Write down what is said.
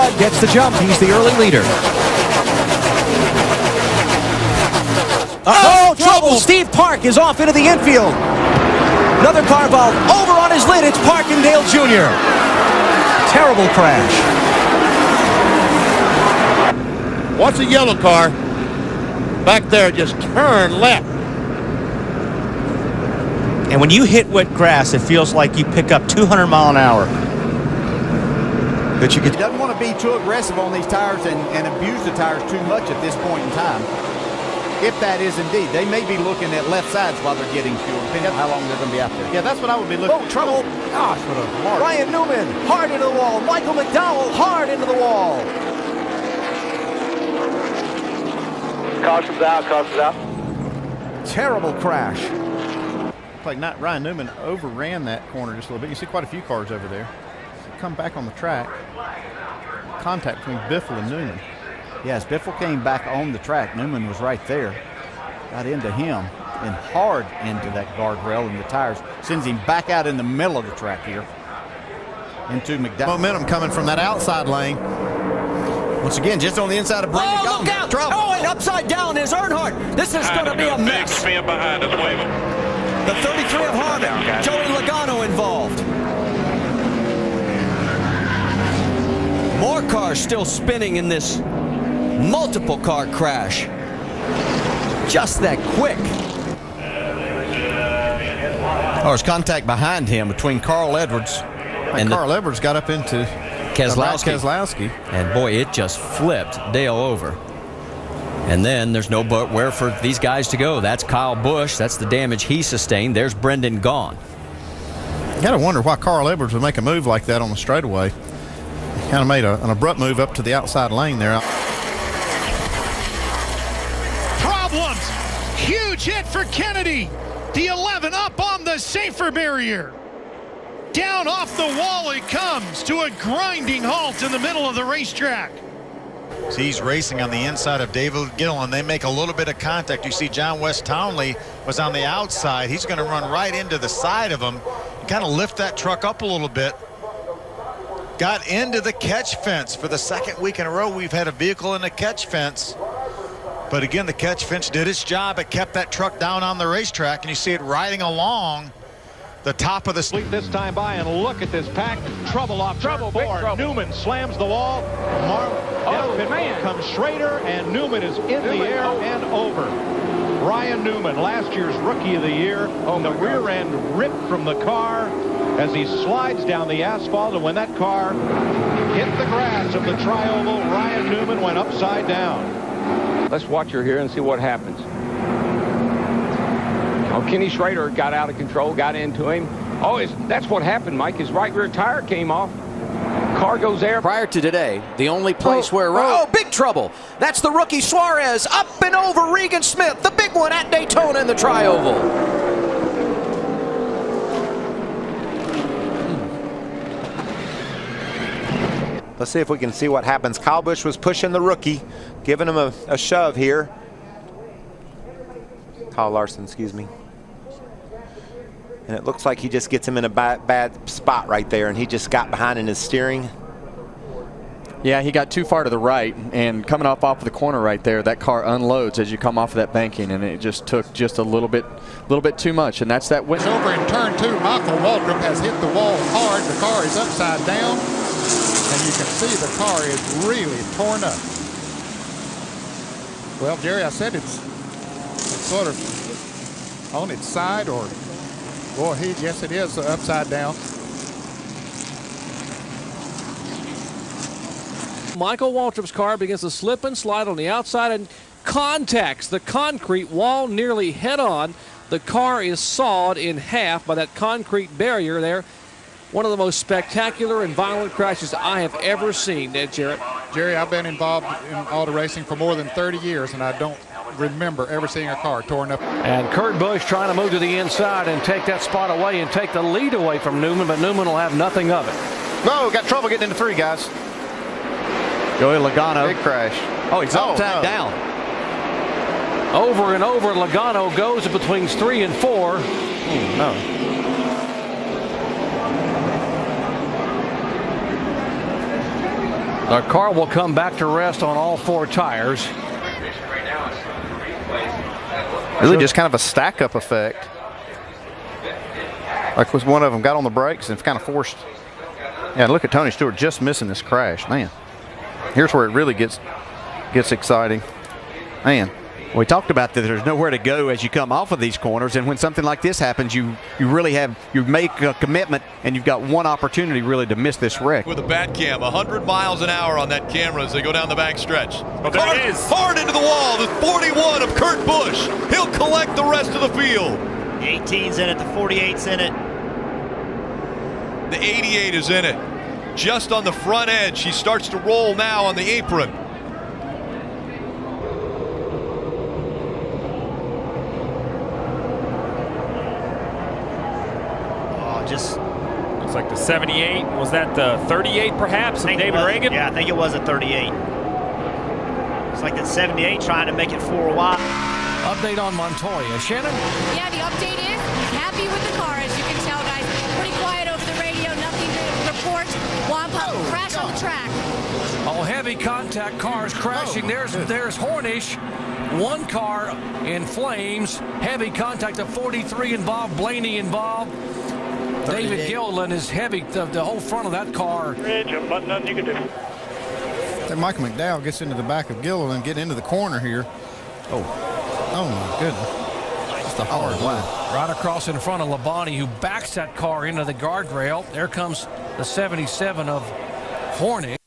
Rudd gets the jump. He's the early leader. Oh, trouble! Steve Park is off into the infield. Another car ball over on his lid. It's Parkindale Jr. Terrible crash. Watch the yellow car back there just turn left. And when you hit wet grass, it feels like you pick up 200 miles an hour. But you doesn't want to be too aggressive on these tires and abuse the tires too much at this point in time. If that is indeed, they may be looking at left sides while they're getting fuel, depending on how long they're going to be out there. Yeah, that's what I would be looking at. Oh, trouble. Gosh, what a mark. Ryan Newman, hard into the wall. Michael McDowell, hard into the wall. Caution's out, caution's out. Terrible crash. Like not Ryan Newman overran that corner just a little bit. You see quite a few cars over there. So come back on the track. Contact between Biffle and Newman. Yes, Biffle came back on the track. Newman was right there. Got into him and hard into that guardrail, and the tires sends him back out in the middle of the track here into McDowell. Momentum coming from that outside lane. Once again, just on the inside of Brandon. Oh, look out! Trouble. Oh, and upside down is Earnhardt. This is going to be a mess. Big spin behind us, wave him. The 33 of Harvick, Joey Logano involved. More cars still spinning in this multiple car crash. Just that quick. Oh, there's contact behind him between Carl Edwards and Carl Edwards got up into Keselowski. And boy, it just flipped Dale over. And then there's no but where for these guys to go. That's Kyle Busch. That's the damage he sustained. There's Brendan gone. You got to wonder why Carl Edwards would make a move like that on the straightaway. Kind of made an abrupt move up to the outside lane there. Problems. Huge hit for Kennedy. The 11 up on the safer barrier. Down off the wall it comes to a grinding halt in the middle of the racetrack. So he's racing on the inside of David Gillen. They make a little bit of contact. You see John West Townley was on the outside. He's going to run right into the side of him and kind of lift that truck up a little bit. Got into the catch fence. For the second week in a row, we've had a vehicle in the catch fence. But again, the catch fence did its job. It kept that truck down on the racetrack, and you see it riding along the top of the sleep this time by, and look at this pack. Trouble off turn four. Newman slams the wall. Man comes Schrader, and Newman is in the air and over. Ryan Newman, last year's Rookie of the Year, on the rear end ripped from the car as he slides down the asphalt, and when that car hit the grass of the tri-oval, Ryan Newman went upside down. Let's watch her here and see what happens. Oh, Kenny Schrader got out of control, got into him. Oh, that's what happened, Mike. His right rear tire came off. Car goes there. Prior to today, the only place where... Oh, big trouble. That's the rookie Suarez up and over Regan Smith, the big one at Daytona in the tri-oval. Let's see if we can see what happens. Kyle Busch was pushing the rookie, giving him a shove here. Kyle Larson, excuse me. And it looks like he just gets him in a bad spot right there, and he just got behind in his steering. Yeah, he got too far to the right, and coming off of the corner right there, that car unloads as you come off of that banking, and it just took just a little bit too much, and that's that win. Over in turn two, Michael Waltrip has hit the wall hard. The car is upside down, and you can see the car is really torn up. Well, Jerry, I said it's sort of on its side, or boy, yes, it is upside down. Michael Waltrip's car begins to slip and slide on the outside and contacts the concrete wall nearly head on. The car is sawed in half by that concrete barrier there. One of the most spectacular and violent crashes I have ever seen, Ed Jarrett. Jerry, I've been involved in auto racing for more than 30 years, and I don't remember ever seeing a car torn up. And Kurt Busch trying to move to the inside and take that spot away and take the lead away from Newman, but Newman will have nothing of it. Whoa, got trouble getting into three, guys. Joey Logano. Big crash. Oh, he's upside down. Over and over, Logano goes between 3 and 4. No. The car will come back to rest on all 4 tires. Really just kind of a stack-up effect. Like was one of them got on the brakes and kind of forced. Yeah, look at Tony Stewart just missing this crash. Man, here's where it really gets exciting. Man. We talked about that there's nowhere to go as you come off of these corners, and when something like this happens, you make a commitment, and you've got one opportunity really to miss this wreck. With a bat cam, 100 miles an hour on that camera as they go down the back stretch. There it is. Hard into the wall, the 41 of Kurt Busch. He'll collect the rest of the field. The 18's in it, the 48's in it. The 88 is in it. Just on the front edge, she starts to roll now on the apron. Just looks like the 78. Was that the 38 perhaps of David Reagan? Yeah, I think it was a 38. It's like that 78 trying to make it 4 wide. Update on Montoya. Shannon? Yeah, the update is he's happy with the car, as you can tell, guys. Pretty quiet over the radio, nothing to report. Wampa crash on the track. Oh, heavy contact cars crashing. There's Hornish. 1 car in flames. Heavy contact, the 43 involved, Blaney involved. David Gilliland is heavy. The whole front of that car. Then Michael McDowell gets into the back of Gilliland, get into the corner here. Oh my goodness. Just a hard lap. Right across in front of Labonte, who backs that car into the guardrail. There comes the 77 of Hornick.